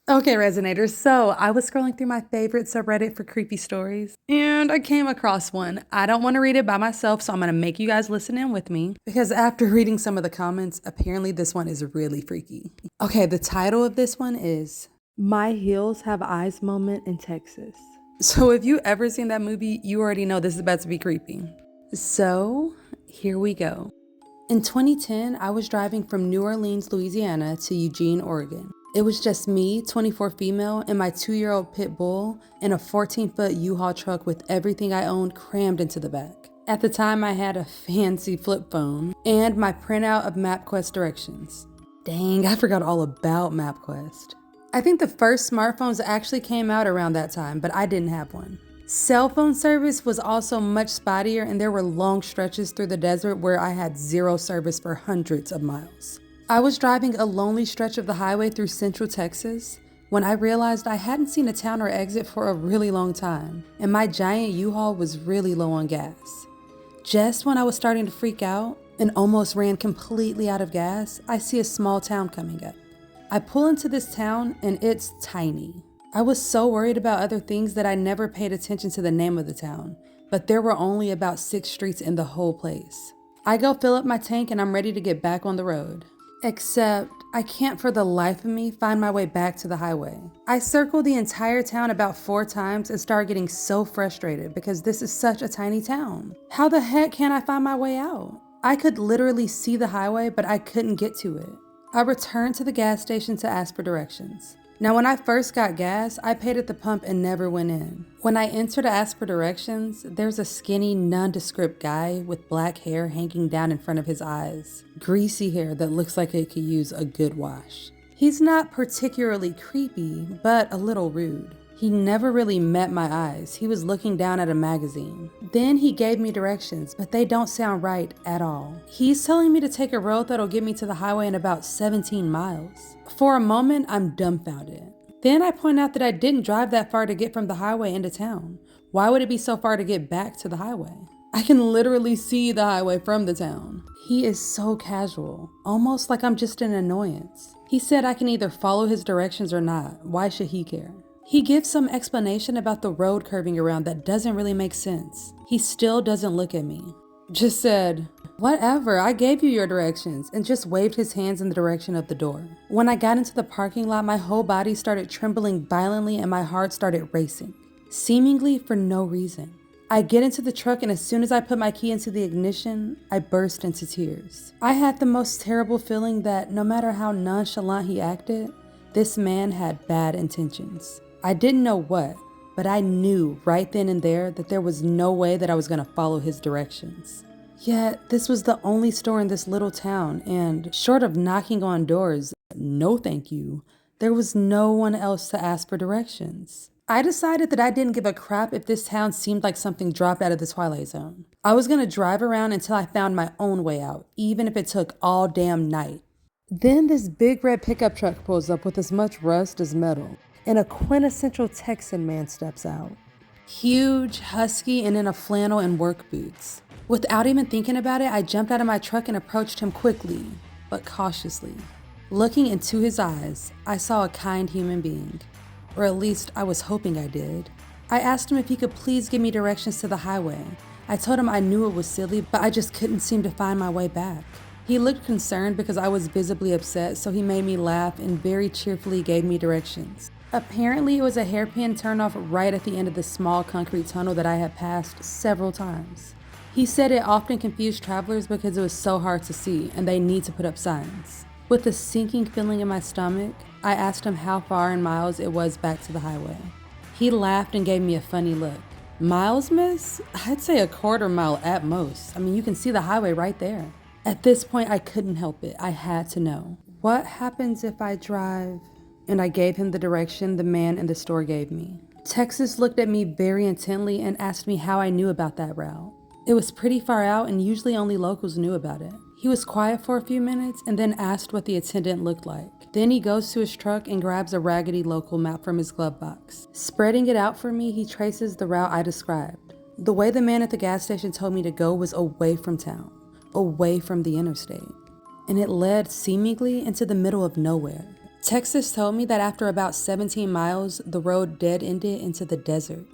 Okay, Resonators, so I was scrolling through my favorite subreddit for creepy stories, and I came across one. I don't want to read it by myself, so I'm going to make you guys listen in with me, because after reading some of the comments, apparently this one is really freaky. Okay, the title of this one is My Heels Have Eyes Moment in Texas. So if you ever seen that movie, you already know this is about to be creepy. So, here we go. In 2010, I was driving from New Orleans, Louisiana to Eugene, Oregon. It was just me, 24 female, and my 2-year-old pit bull in a 14-foot U-Haul truck with everything I owned crammed into the back. At the time, I had a fancy flip phone and my printout of MapQuest directions. Dang, I forgot all about MapQuest. I think the first smartphones actually came out around that time, but I didn't have one. Cell phone service was also much spottier, and there were long stretches through the desert where I had zero service for hundreds of miles. I was driving a lonely stretch of the highway through central Texas when I realized I hadn't seen a town or exit for a really long time, and my giant U-Haul was really low on gas. Just when I was starting to freak out and almost ran completely out of gas, I see a small town coming up. I pull into this town and it's tiny. I was so worried about other things that I never paid attention to the name of the town, but there were only about 6 streets in the whole place. I go fill up my tank and I'm ready to get back on the road. Except, I can't for the life of me find my way back to the highway. I circle the entire town about 4 times and start getting so frustrated because this is such a tiny town. How the heck can I find my way out? I could literally see the highway, but I couldn't get to it. I returned to the gas station to ask for directions. Now, when I first got gas, I paid at the pump and never went in. When I enter to ask for directions, there's a skinny, nondescript guy with black hair hanging down in front of his eyes. Greasy hair that looks like it could use a good wash. He's not particularly creepy, but a little rude. He never really met my eyes. He was looking down at a magazine. Then he gave me directions, but they don't sound right at all. He's telling me to take a road that'll get me to the highway in about 17 miles. For a moment, I'm dumbfounded. Then I point out that I didn't drive that far to get from the highway into town. Why would it be so far to get back to the highway? I can literally see the highway from the town. He is so casual, almost like I'm just an annoyance. He said I can either follow his directions or not. Why should he care? He gives some explanation about the road curving around that doesn't really make sense. He still doesn't look at me. Just said, "Whatever, I gave you your directions," and just waved his hands in the direction of the door. When I got into the parking lot, my whole body started trembling violently and my heart started racing, seemingly for no reason. I get into the truck, and as soon as I put my key into the ignition, I burst into tears. I had the most terrible feeling that no matter how nonchalant he acted, this man had bad intentions. I didn't know what, but I knew right then and there that there was no way that I was going to follow his directions. Yet, this was the only store in this little town, and short of knocking on doors, no thank you, there was no one else to ask for directions. I decided that I didn't give a crap if this town seemed like something dropped out of the Twilight Zone. I was going to drive around until I found my own way out, even if it took all damn night. Then this big red pickup truck pulls up with as much rust as metal, and a quintessential Texan man steps out. Huge, husky, and in a flannel and work boots. Without even thinking about it, I jumped out of my truck and approached him quickly, but cautiously. Looking into his eyes, I saw a kind human being. Or at least I was hoping I did. I asked him if he could please give me directions to the highway. I told him I knew it was silly, but I just couldn't seem to find my way back. He looked concerned because I was visibly upset, so he made me laugh and very cheerfully gave me directions. Apparently, it was a hairpin turnoff right at the end of the small concrete tunnel that I had passed several times. He said it often confused travelers because it was so hard to see and they need to put up signs. With a sinking feeling in my stomach, I asked him how far in miles it was back to the highway. He laughed and gave me a funny look. "Miles, miss? I'd say a quarter mile at most. I mean, you can see the highway right there." At this point, I couldn't help it. I had to know. "What happens if I drive?" And I gave him the direction the man in the store gave me. Texas looked at me very intently and asked me how I knew about that route. It was pretty far out and usually only locals knew about it. He was quiet for a few minutes and then asked what the attendant looked like. Then he goes to his truck and grabs a raggedy local map from his glove box. Spreading it out for me, he traces the route I described. The way the man at the gas station told me to go was away from town, away from the interstate. And it led seemingly into the middle of nowhere. Texas told me that after about 17 miles, the road dead-ended into the desert.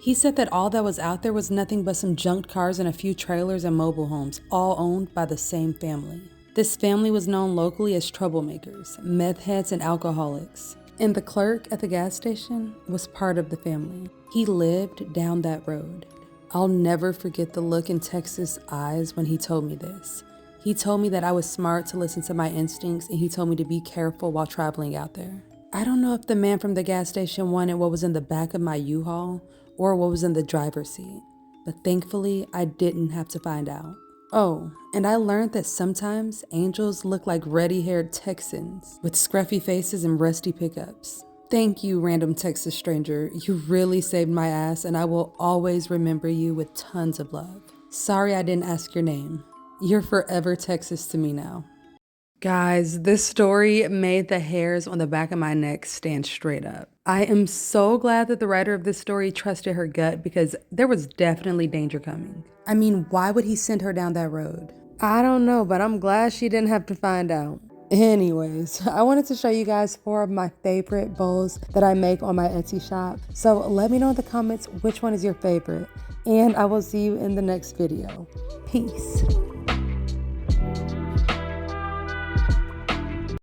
He said that all that was out there was nothing but some junked cars and a few trailers and mobile homes, all owned by the same family. This family was known locally as troublemakers, meth heads, and alcoholics. And the clerk at the gas station was part of the family. He lived down that road. I'll never forget the look in Texas' eyes when he told me this. He told me that I was smart to listen to my instincts, and he told me to be careful while traveling out there. I don't know if the man from the gas station wanted what was in the back of my U-Haul or what was in the driver's seat, but thankfully I didn't have to find out. Oh, and I learned that sometimes angels look like reddy-haired Texans with scruffy faces and rusty pickups. Thank you, random Texas stranger. You really saved my ass, and I will always remember you with tons of love. Sorry I didn't ask your name. You're forever Texas to me now. Guys, this story made the hairs on the back of my neck stand straight up. I am so glad that the writer of this story trusted her gut because there was definitely danger coming. I mean, why would he send her down that road? I don't know, but I'm glad she didn't have to find out. Anyways, I wanted to show you guys 4 of my favorite bowls that I make on my Etsy shop. So let me know in the comments which one is your favorite, and I will see you in the next video. Peace.